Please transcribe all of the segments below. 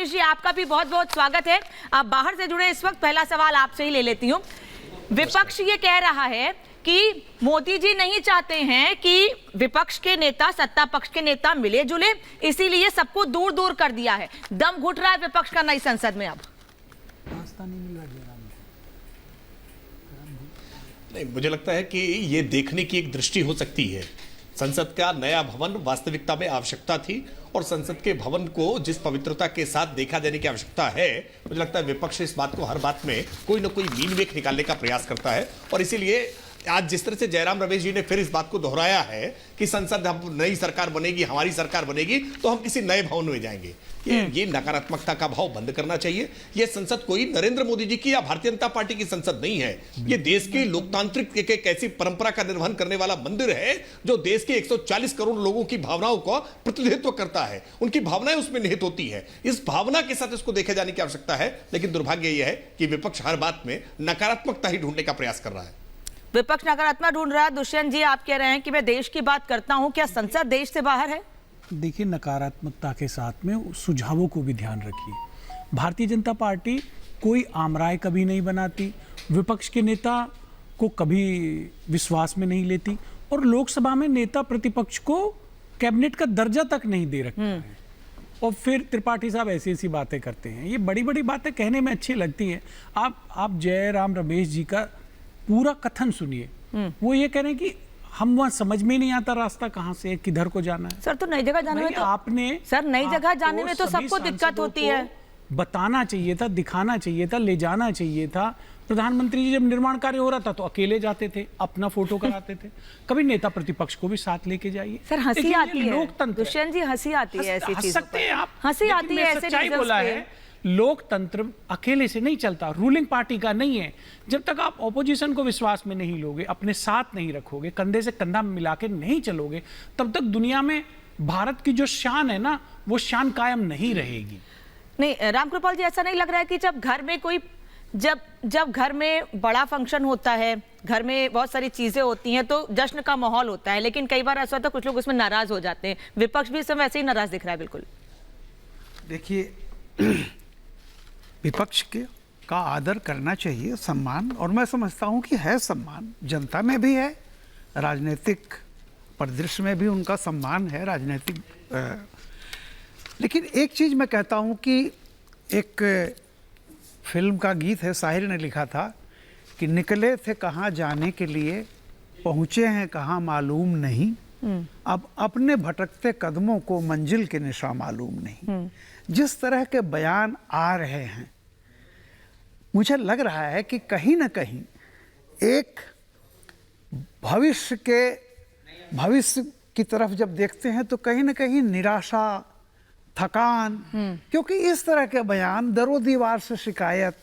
रमेश जी, आपका भी बहुत बहुत स्वागत है। आप बाहर से जुड़े इस वक्त, पहला सवाल आपसे ही ले लेती हूँ। विपक्ष ये कह रहा है कि मोदी जी नहीं चाहते हैं कि विपक्ष के नेता सत्ता पक्ष के नेता मिले जुले, इसीलिए सबको दूर दूर कर दिया है। दम घुट रहा है विपक्ष का नई संसद में। अब नहीं, मुझे लगता है कि ये देखने की एक दृष्टि हो सकती है। संसद का नया भवन वास्तविकता में आवश्यकता थी और संसद के भवन को जिस पवित्रता के साथ देखा जाने की आवश्यकता है, मुझे लगता है विपक्ष इस बात को हर बात में कोई ना कोई मीन निकालने का प्रयास करता है। और इसीलिए आज जिस तरह से जयराम रमेश जी ने फिर इस बात को दोहराया है कि संसद, हम नई सरकार बनेगी, हमारी सरकार बनेगी तो हम किसी नए भवन में जाएंगे, ये नकारात्मकता का भाव बंद करना चाहिए। ये संसद कोई नरेंद्र मोदी जी की या भारतीय जनता पार्टी की संसद नहीं है। ये देश के लोकतांत्रिक एक ऐसी परंपरा का निर्वहन करने वाला मंदिर है जो देश के 140 करोड़ लोगों की भावनाओं का प्रतिनिधित्व करता है। उनकी भावनाएं उसमें निहित होती है। इस भावना के साथ इसको देखे जाने की आवश्यकता है। लेकिन दुर्भाग्य यह है कि विपक्ष हर बात में नकारात्मकता ही ढूंढने का प्रयास कर रहा है। विपक्ष नकारात्मक ढूंढ रहा है। दुष्यंत जी, आप कह रहे हैं कि मैं देश की बात करता हूं, क्या संसद देश से बाहर है? देखिए, नकारात्मकता के साथ में सुझावों को भी ध्यान रखिए। भारतीय जनता पार्टी कोई आमराय कभी नहीं बनाती, विपक्ष के नेता को कभी विश्वास में नहीं लेती और लोकसभा में नेता प्रतिपक्ष को कैबिनेट का दर्जा तक नहीं दे रखा है। और फिर त्रिपाठी साहब ऐसी ऐसी बातें करते हैं। ये बड़ी बड़ी बातें कहने में अच्छी लगती हैं। आप जयराम रमेश जी का पूरा कथन सुनिए। वो ये कह रहे हैं कि हम वहां समझ में नहीं आता रास्ता कहां से है, किधर को जाना है। सर, तो नई जगह जाने में तो आपने सर नई जगह जाने में तो सबको दिक्कत होती है। बताना चाहिए था, दिखाना चाहिए था, ले जाना चाहिए था। प्रधानमंत्री जी जब निर्माण कार्य हो रहा था तो अकेले जाते थे, अपना फोटो कराते थे। कभी नेता प्रतिपक्ष को भी साथ लेके जाइए। सर, हंसी आती है लोकतंत्र। दुष्यंत जी, हंसी आती है ऐसी चीजों पर। आप हंसी आती है ऐसे सच्चाई बोला है। लोकतंत्र अकेले से नहीं चलता, रूलिंग पार्टी का नहीं है। जब तक आप ऑपोजिशन को विश्वास में नहीं लोगे, अपने साथ नहीं रखोगे, कंधे से कंधा मिला के नहीं चलोगे, तब तक दुनिया में भारत की जो शान है ना, वो शान कायम नहीं रहेगी। नहीं रामकृपाल जी, ऐसा नहीं लग रहा है कि जब घर में कोई जब घर में बड़ा फंक्शन होता है, घर में बहुत सारी चीजें होती हैं तो जश्न का माहौल होता है, लेकिन कई बार ऐसा होता है कुछ लोग उसमें नाराज हो जाते हैं। विपक्ष भी इस समय ऐसे ही नाराज दिख रहा है। बिल्कुल देखिए, विपक्ष का आदर करना चाहिए, सम्मान, और मैं समझता हूं कि है सम्मान, जनता में भी है, राजनीतिक परिदृश्य में भी उनका सम्मान है, राजनीतिक। लेकिन एक चीज़ मैं कहता हूं कि एक फिल्म का गीत है, शाहिर ने लिखा था कि निकले थे कहाँ जाने के लिए, पहुँचे हैं कहाँ मालूम नहीं, अब अपने भटकते कदमों को मंजिल के निशा मालूम नहीं। जिस तरह के बयान आ रहे हैं, मुझे लग रहा है कि कहीं ना कहीं एक भविष्य की तरफ जब देखते हैं तो कहीं ना कहीं निराशा, थकान, क्योंकि इस तरह के बयान, दरो दीवार से शिकायत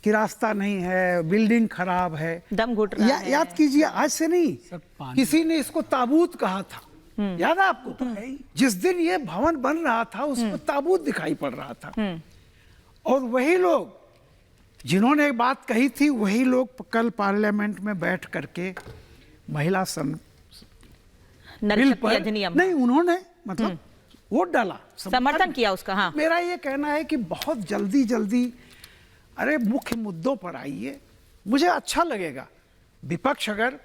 कि रास्ता नहीं है, बिल्डिंग खराब है, दम घुट रहा है। याद कीजिए, आज से नहीं, किसी ने इसको ताबूत कहा था, याद है आपको? तो जिस दिन ये भवन बन रहा था उसमें ताबूत दिखाई पड़ रहा था। और वही लोग जिन्होंने एक बात कही थी, वही लोग कल पार्लियामेंट में बैठ करके महिला बिल पर नहीं, उन्होंने मतलब वोट डाला, समर्थन किया उसका। हाँ, मेरा ये कहना है कि बहुत जल्दी अरे मुख्य मुद्दों पर आइए, मुझे अच्छा लगेगा। विपक्ष अगर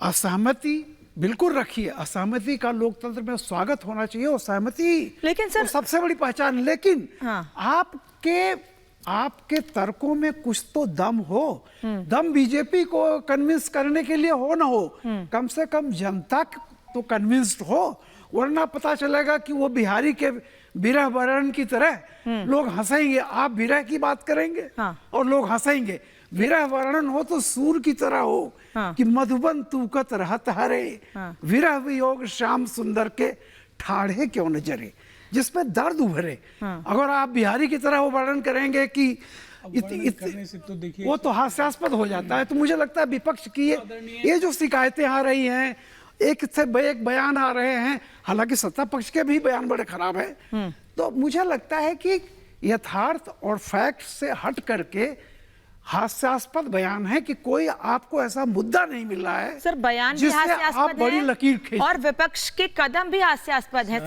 असहमति बिल्कुल रखिए, असहमति का लोकतंत्र में स्वागत होना चाहिए, और सहमति लेकिन सर सबसे बड़ी पहचान। लेकिन हाँ, आपके तर्कों में कुछ तो दम हो। दम बीजेपी को कन्विंस करने के लिए हो ना हो, कम से कम जनता तो कन्विंस्ड हो, वरना पता चलेगा कि वो बिहारी के विरह वरण की तरह लोग हंसेंगे। आप विरह की बात करेंगे और लोग हंसेंगे। विरह वर्णन हो तो सूर की तरह हो कि मधुबन तूकत रहत हरे, विरह वियोग श्याम सुंदर के ठाढ़े क्यों नजरे, जिसमें दर्द उभरे। अगर आप बिहारी की तरह वो वर्णन करेंगे कि वो तो हास्यास्पद हो जाता है। तो मुझे लगता है विपक्ष की ये जो शिकायतें आ रही हैं, एक से एक बयान आ रहे हैं, हालांकि सत्ता पक्ष के भी बयान बड़े खराब हैं, तो मुझे लगता है कि यथार्थ और फैक्ट से हट करके हास्यास्पद बयान है कि कोई आपको ऐसा मुद्दा नहीं मिल रहा है सर, बयान भी हास्यास्पद है, बड़ी लकीर खींच, और विपक्ष के कदम भी हास्यास्पद है।